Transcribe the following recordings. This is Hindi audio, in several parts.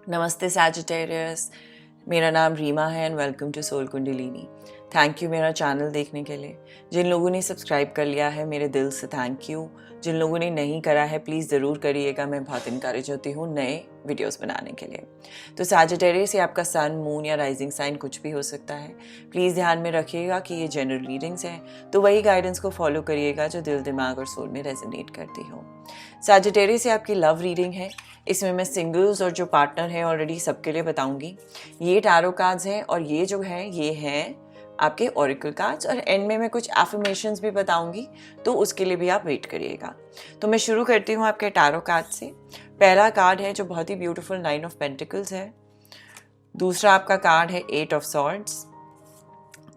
नमस्ते सैजिटेरियस, मेरा नाम रीमा है and welcome to soul Kundalini. Thank you मेरा चैनल देखने के लिए। जिन लोगों ने सब्सक्राइब कर लिया है मेरे दिल से थैंक यू। जिन लोगों ने नहीं करा है प्लीज़ ज़रूर करिएगा, मैं बहुत इनकरेज होती हूँ नए वीडियोस बनाने के लिए। तो सैजिटेरियस, ये आपका सन, मून या राइजिंग साइन कुछ भी हो सकता है। प्लीज़ ध्यान में रखिएगा कि ये जनरल रीडिंग्स हैं, तो वही गाइडेंस को फॉलो करिएगा जो दिल, दिमाग और सोल में रेजोनेट करती हो। सैजिटेरियस, ये आपकी लव रीडिंग है। इसमें मैं सिंगल्स और जो पार्टनर है ऑलरेडी सबके लिए बताऊंगी। ये टैरो कार्ड्स हैं और ये जो है ये हैं आपके ओरेकल कार्ड्स, और एंड में मैं कुछ एफर्मेशंस भी बताऊंगी, तो उसके लिए भी आप वेट करिएगा। तो मैं शुरू करती हूँ आपके टैरो कार्ड से। पहला कार्ड है जो बहुत ही ब्यूटीफुल 9 ऑफ पेंटिकल्स है। दूसरा आपका कार्ड है 8 ऑफ सॉर्ड्स।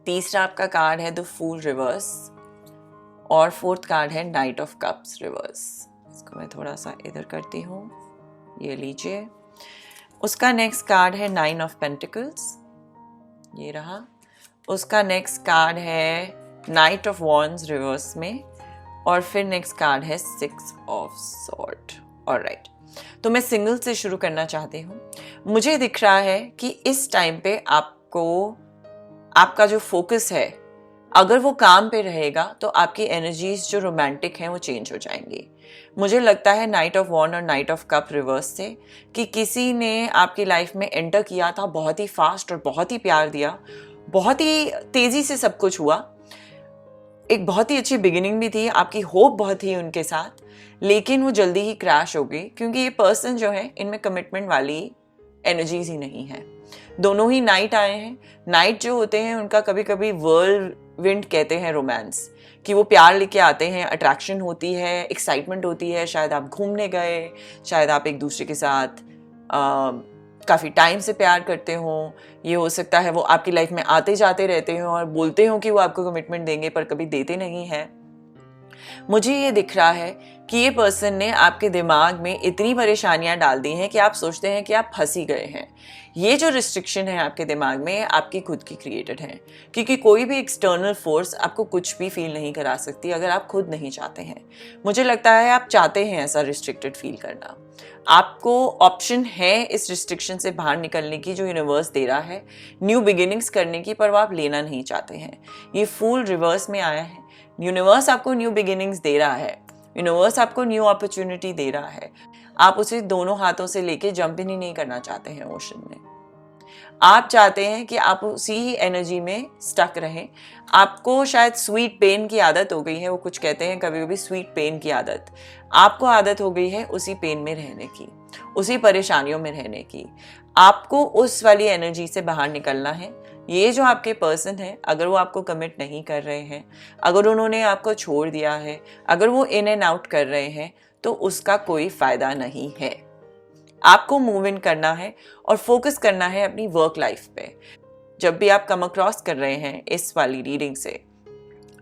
तीसरा आपका कार्ड है द फूल रिवर्स, और फोर्थ कार्ड है नाइट ऑफ कप्स रिवर्स। इसको मैं थोड़ा सा इधर करती हूँ, ये लीजिए। उसका नेक्स्ट कार्ड है 9 ऑफ पेंटिकल्स, ये रहा। उसका नेक्स्ट कार्ड है नाइट ऑफ वॉन्ड्स रिवर्स में, और फिर नेक्स्ट कार्ड है 6 ऑफ सॉर्ड। ऑलराइट, तो मैं सिंगल से शुरू करना चाहती हूँ। मुझे दिख रहा है कि इस टाइम पे आपका जो फोकस है, अगर वो काम पे रहेगा तो आपकी एनर्जीज जो रोमांटिक हैं वो चेंज हो जाएंगी। मुझे लगता है नाइट ऑफ वॉन्ड और नाइट ऑफ कप रिवर्स से कि किसी ने आपकी लाइफ में एंटर किया था, बहुत ही फास्ट और बहुत ही प्यार दिया, बहुत ही तेजी से सब कुछ हुआ, एक बहुत ही अच्छी बिगिनिंग भी थी, आपकी होप बहुत थी उनके साथ, लेकिन वो जल्दी ही क्रैश हो गई क्योंकि ये पर्सन जो है इनमें कमिटमेंट वाली एनर्जीज ही नहीं है। दोनों ही नाइट आए हैं। नाइट जो होते हैं उनका कभी कभी वर्ल्ड विंड कहते हैं रोमांस, कि वो प्यार लेके आते हैं, अट्रैक्शन होती है, एक्साइटमेंट होती है। शायद आप घूमने गए, शायद आप एक दूसरे के साथ काफ़ी टाइम से प्यार करते हो। ये हो सकता है वो आपकी लाइफ में आते जाते रहते हो और बोलते हो कि वो आपको कमिटमेंट देंगे पर कभी देते नहीं हैं। मुझे ये दिख रहा है कि ये पर्सन ने आपके दिमाग में इतनी परेशानियां डाल दी हैं कि आप सोचते हैं कि आप फंसी गए हैं। ये जो रिस्ट्रिक्शन है आपके दिमाग में आपकी खुद की क्रिएटेड है, क्योंकि कोई भी एक्सटर्नल फोर्स आपको कुछ भी फील नहीं करा सकती अगर आप खुद नहीं चाहते हैं। मुझे लगता है आप चाहते हैं ऐसा रिस्ट्रिक्टेड फील करना। आपको ऑप्शन है इस रिस्ट्रिक्शन से बाहर निकलने की जो यूनिवर्स दे रहा है, न्यू बिगिनिंग्स करने की, पर वो आप लेना नहीं चाहते हैं। ये फूल रिवर्स में आया है। यूनिवर्स आपको न्यू बिगिनिंग्स दे रहा है, यूनिवर्स आपको न्यू अपॉर्चुनिटी दे रहा है। आप उसे दोनों हाथों से लेके जंप ही नहीं करना चाहते हैं ओशन में। आप चाहते हैं कि आप उसी ही एनर्जी में स्टक रहें। आपको शायद स्वीट पेन की आदत हो गई है, वो कुछ कहते हैं कभी कभी स्वीट पेन की आदत। आपको आदत हो गई है उसी पेन में रहने की, उसी परेशानियों में रहने की। आपको उस वाली एनर्जी से बाहर निकलना है। ये जो आपके पर्सन है, अगर वो आपको कमिट नहीं कर रहे हैं, अगर उन्होंने आपको छोड़ दिया है, अगर वो इन एंड आउट कर रहे हैं, तो उसका कोई फायदा नहीं है। आपको मूव इन करना है और फोकस करना है अपनी वर्क लाइफ पे। जब भी आप कम अक्रॉस कर रहे हैं इस वाली रीडिंग से,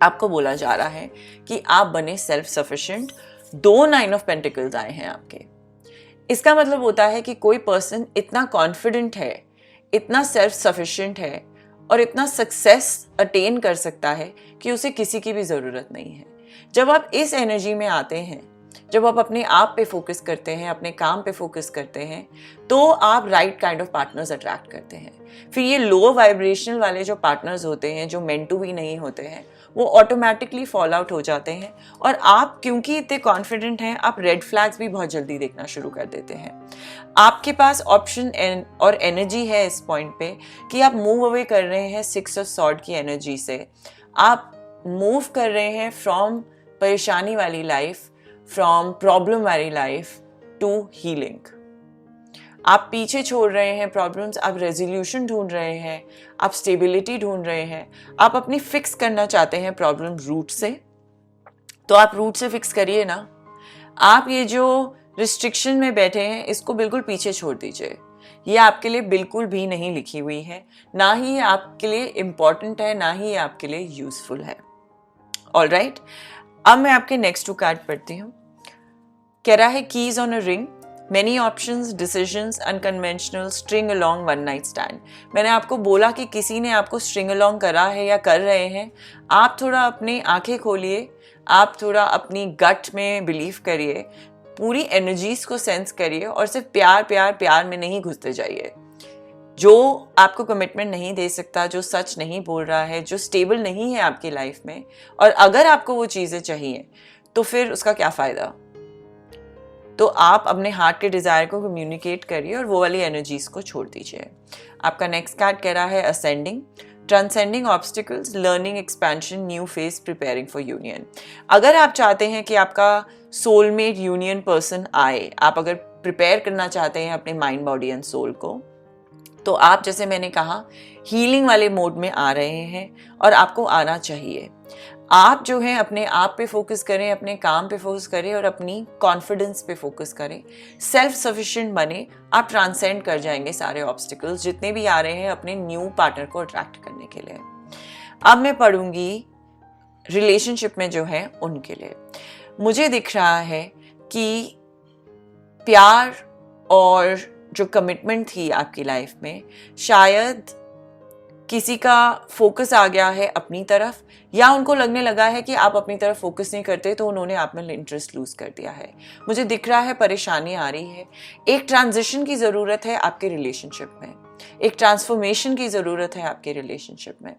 आपको बोला जा रहा है कि आप बने सेल्फ सफिशिएंट। 2 9 ऑफ पेंटिकल्स आए हैं आपके। इसका मतलब होता है कि कोई पर्सन इतना कॉन्फिडेंट है, इतना सेल्फ सफिशिएंट है और इतना सक्सेस अटेन कर सकता है कि उसे किसी की भी ज़रूरत नहीं है। जब आप इस एनर्जी में आते हैं, जब आप अपने आप पे फोकस करते हैं, अपने काम पे फोकस करते हैं, तो आप right kind of partners attract करते हैं। फिर ये लो वाइब्रेशनल वाले जो पार्टनर्स होते हैं, जो मेंट टू बी नहीं होते हैं, वो ऑटोमेटिकली फॉल आउट हो जाते हैं। और आप क्योंकि इतने कॉन्फिडेंट हैं, आप रेड फ्लैग्स भी बहुत जल्दी देखना शुरू कर देते हैं। आपके पास ऑप्शन और एनर्जी है इस पॉइंट पे कि आप मूव अवे कर रहे हैं 6 ऑफ सॉर्ड की एनर्जी से। आप मूव कर रहे हैं फ्रॉम परेशानी वाली लाइफ, फ्रॉम प्रॉब्लम वाली लाइफ टू हीलिंग। आप पीछे छोड़ रहे हैं प्रॉब्लम्स, आप रेजोल्यूशन ढूंढ रहे हैं, आप स्टेबिलिटी ढूंढ रहे हैं, आप अपनी फिक्स करना चाहते हैं प्रॉब्लम रूट से। तो आप रूट से फिक्स करिए ना। आप ये जो रिस्ट्रिक्शन में बैठे हैं इसको बिल्कुल पीछे छोड़ दीजिए। ये आपके लिए बिल्कुल भी नहीं लिखी हुई है, ना ही आपके लिए इम्पॉर्टेंट है, ना ही आपके लिए यूजफुल है। ऑलराइट, अब मैं आपके नेक्स्ट 2 कार्ड पढ़ती हूँ। कह रहा है keys on a ring, many options, decisions, unconventional, string along, one night stand. मैंने आपको बोला कि किसी ने आपको स्ट्रिंग अलोंग करा है या कर रहे हैं। आप थोड़ा अपनी आंखें खोलिए, आप थोड़ा अपनी गट में बिलीव करिए। पूरी एनर्जीज को सेंस करिए और सिर्फ प्यार प्यार प्यार में नहीं घुसते जाइए। जो आपको कमिटमेंट नहीं दे सकता, जो सच नहीं बोल रहा है, जो स्टेबल नहीं है आपकी लाइफ में, और अगर आपको वो चीज़ें चाहिए तो फिर उसका क्या फ़ायदा। तो आप अपने हार्ट के डिज़ायर को कम्युनिकेट करिए और वो वाली एनर्जीज को छोड़ दीजिए। आपका नेक्स्ट कार्ड कह रहा है ascending, transcending obstacles, learning expansion, new phase, preparing for union. अगर आप चाहते हैं कि आपका सोलमेट यूनियन पर्सन आए, आप अगर प्रिपेयर करना चाहते हैं अपने माइंड, बॉडी एंड सोल को, तो आप, जैसे मैंने कहा, हीलिंग वाले मोड में आ रहे हैं और आपको आना चाहिए। आप जो है अपने आप पे फोकस करें, अपने काम पे फोकस करें और अपनी कॉन्फिडेंस पे फोकस करें, सेल्फ सफिशिएंट बने। आप ट्रांसेंड कर जाएंगे सारे ऑब्स्टिकल्स जितने भी आ रहे हैं अपने न्यू पार्टनर को अट्रैक्ट करने के लिए। अब मैं पढ़ूंगी रिलेशनशिप में जो है उनके लिए। मुझे दिख रहा है कि प्यार और जो कमिटमेंट थी आपकी लाइफ में, शायद किसी का फोकस आ गया है अपनी तरफ, या उनको लगने लगा है कि आप अपनी तरफ फोकस नहीं करते तो उन्होंने आप में इंटरेस्ट लूज कर दिया है। मुझे दिख रहा है परेशानी आ रही है। एक ट्रांजिशन की ज़रूरत है आपके रिलेशनशिप में, एक ट्रांसफॉर्मेशन की ज़रूरत है आपके रिलेशनशिप में।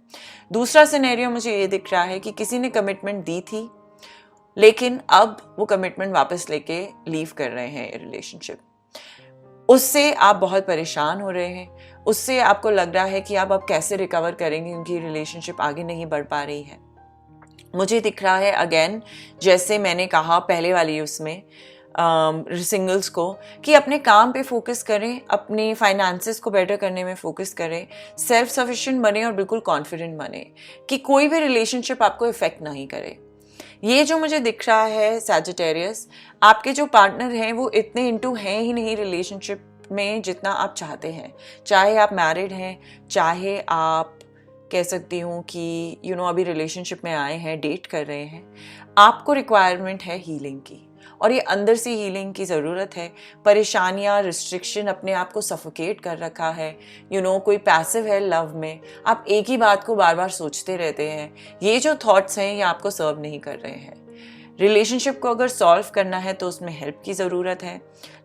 दूसरा सिनेरियो मुझे ये दिख रहा है कि किसी ने कमिटमेंट दी थी लेकिन अब वो कमिटमेंट वापस लेके लीव कर रहे हैं रिलेशनशिप। उससे आप बहुत परेशान हो रहे हैं, उससे आपको लग रहा है कि आप अब कैसे रिकवर करेंगे क्योंकि रिलेशनशिप आगे नहीं बढ़ पा रही है। मुझे दिख रहा है अगेन, जैसे मैंने कहा पहले वाली उसमें सिंगल्स को, कि अपने काम पे फोकस करें, अपने फाइनेंसेस को बेटर करने में फोकस करें, सेल्फ सफिशिएंट बने और बिल्कुल कॉन्फिडेंट बने कि कोई भी रिलेशनशिप आपको इफेक्ट नहीं करे। ये जो मुझे दिख रहा है सैजिटेरियस, आपके जो पार्टनर हैं वो इतने इनटू हैं ही नहीं रिलेशनशिप में जितना आप चाहते हैं। चाहे आप मैरिड हैं, चाहे आप कह सकती हूँ कि अभी रिलेशनशिप में आए हैं, डेट कर रहे हैं, आपको रिक्वायरमेंट है हीलिंग की, और ये अंदर से हीलिंग की ज़रूरत है। परेशानियाँ, रिस्ट्रिक्शन, अपने आप को सफोकेट कर रखा है, कोई पैसिव है लव में, आप एक ही बात को बार बार सोचते रहते हैं। ये जो थॉट्स हैं ये आपको सर्व नहीं कर रहे हैं। रिलेशनशिप को अगर सॉल्व करना है तो उसमें हेल्प की ज़रूरत है।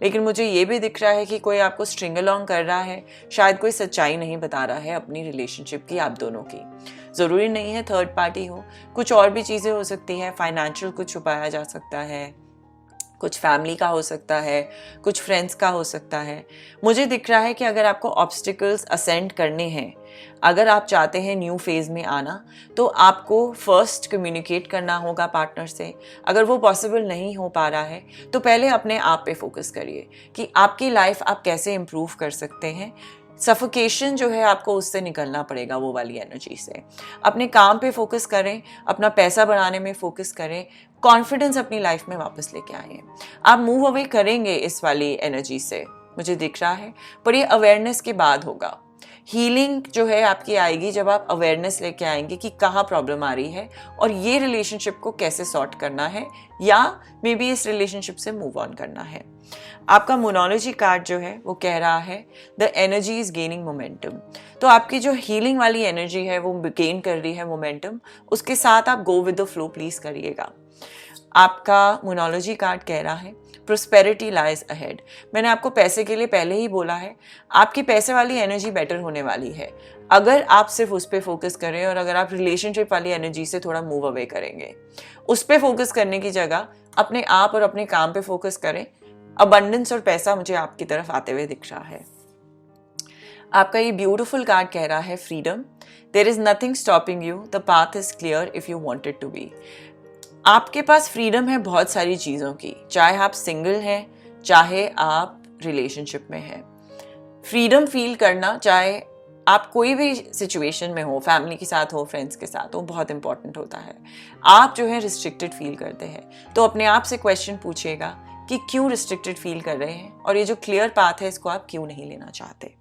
लेकिन मुझे ये भी दिख रहा है कि कोई आपको स्ट्रिंग अलोंग कर रहा है, शायद कोई सच्चाई नहीं बता रहा है अपनी रिलेशनशिप की, आप दोनों की। ज़रूरी नहीं है थर्ड पार्टी हो, कुछ और भी चीज़ें हो सकती हैं। फाइनेंशियल कुछ छुपाया जा सकता है, कुछ फैमिली का हो सकता है, कुछ फ्रेंड्स का हो सकता है। मुझे दिख रहा है कि अगर आपको ऑब्स्टिकल्स असेंड करने हैं, अगर आप चाहते हैं न्यू फेज़ में आना, तो आपको फर्स्ट कम्युनिकेट करना होगा पार्टनर से। अगर वो पॉसिबल नहीं हो पा रहा है तो पहले अपने आप पे फोकस करिए कि आपकी लाइफ आप कैसे इम्प्रूव कर सकते हैं। सफोकेशन जो है आपको उससे निकलना पड़ेगा, वो वाली एनर्जी से। अपने काम पे फोकस करें, अपना पैसा बढ़ाने में फोकस करें, कॉन्फिडेंस अपनी लाइफ में वापस लेके आए। आप मूव अवे करेंगे इस वाली एनर्जी से, मुझे दिख रहा है, पर ये अवेयरनेस के बाद होगा। हीलिंग जो है आपकी आएगी जब आप अवेयरनेस लेके आएंगे कि कहाँ प्रॉब्लम आ रही है और ये रिलेशनशिप को कैसे सॉर्ट करना है, या मे बी इस रिलेशनशिप से मूव ऑन करना है। आपका मोनोलॉजी कार्ड जो है वो कह रहा है the energy is gaining momentum. तो आपकी जो हीलिंग वाली एनर्जी है वो गेन कर रही है मोमेंटम, उसके साथ आप go with the flow please करिएगा। आपका मोनोलॉजी कार्ड कह रहा है प्रोस्पेरिटी लाइज अहेड। मैंने आपको पैसे के लिए पहले ही बोला है, आपकी पैसे वाली एनर्जी बेटर होने वाली है अगर आप सिर्फ उस पर फोकस करें, और अगर आप रिलेशनशिप वाली एनर्जी से थोड़ा मूव अवे करेंगे। उस पर फोकस करने की जगह अपने आप और अपने काम पे फोकस करें। अबंडेंस और पैसा मुझे आपकी तरफ आते हुए दिख रहा है। आपका ये ब्यूटीफुल कार्ड कह रहा है freedom. There is nothing stopping you, the path is clear if you wanted to be. आपके पास फ्रीडम है बहुत सारी चीज़ों की, चाहे आप सिंगल हैं, चाहे आप रिलेशनशिप में हैं। फ्रीडम फील करना, चाहे आप कोई भी सिचुएशन में हो, फैमिली के साथ हो, फ्रेंड्स के साथ हो, बहुत इंपॉर्टेंट होता है। आप जो है रिस्ट्रिक्टेड फील करते हैं तो अपने आप से क्वेश्चन पूछिएगा कि क्यों रिस्ट्रिक्टेड फील कर रहे हैं, और ये जो क्लियर पाथ है इसको आप क्यों नहीं लेना चाहते।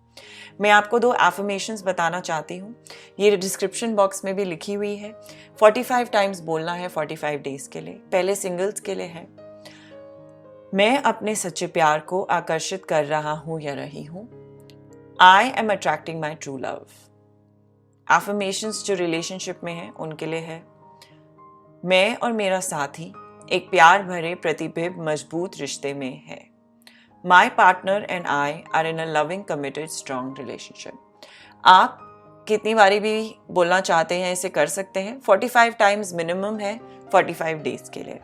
मैं आपको 2 एफर्मेशंस बताना चाहती हूँ, ये डिस्क्रिप्शन बॉक्स में भी लिखी हुई है। 45 टाइम्स बोलना है 45 डेज के लिए। पहले सिंगल्स के लिए है, मैं अपने सच्चे प्यार को आकर्षित कर रहा हूँ या रही हूँ। I am attracting my true love. Affirmations जो रिलेशनशिप में है उनके लिए है, मैं और मेरा साथी एक प्यार भरे प्रतिबिंब मजबूत रिश्ते में है। My partner and I are in a loving committed strong relationship. आप कितनी बारी भी बोलना चाहते हैं इसे कर सकते हैं। 45 टाइम्स मिनिमम है 45 डेज के लिए।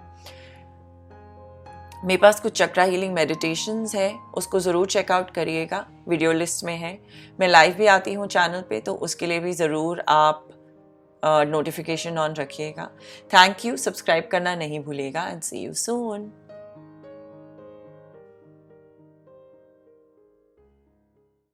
मेरे पास कुछ चक्रा हीलिंग मेडिटेशंस है, उसको ज़रूर चेकआउट करिएगा, वीडियो लिस्ट में है। मैं लाइव भी आती हूँ चैनल पे, तो उसके लिए भी ज़रूर आप नोटिफिकेशन ऑन रखिएगा। थैंक यू, सब्सक्राइब करना नहीं भूलिएगा एंड सी यू सून।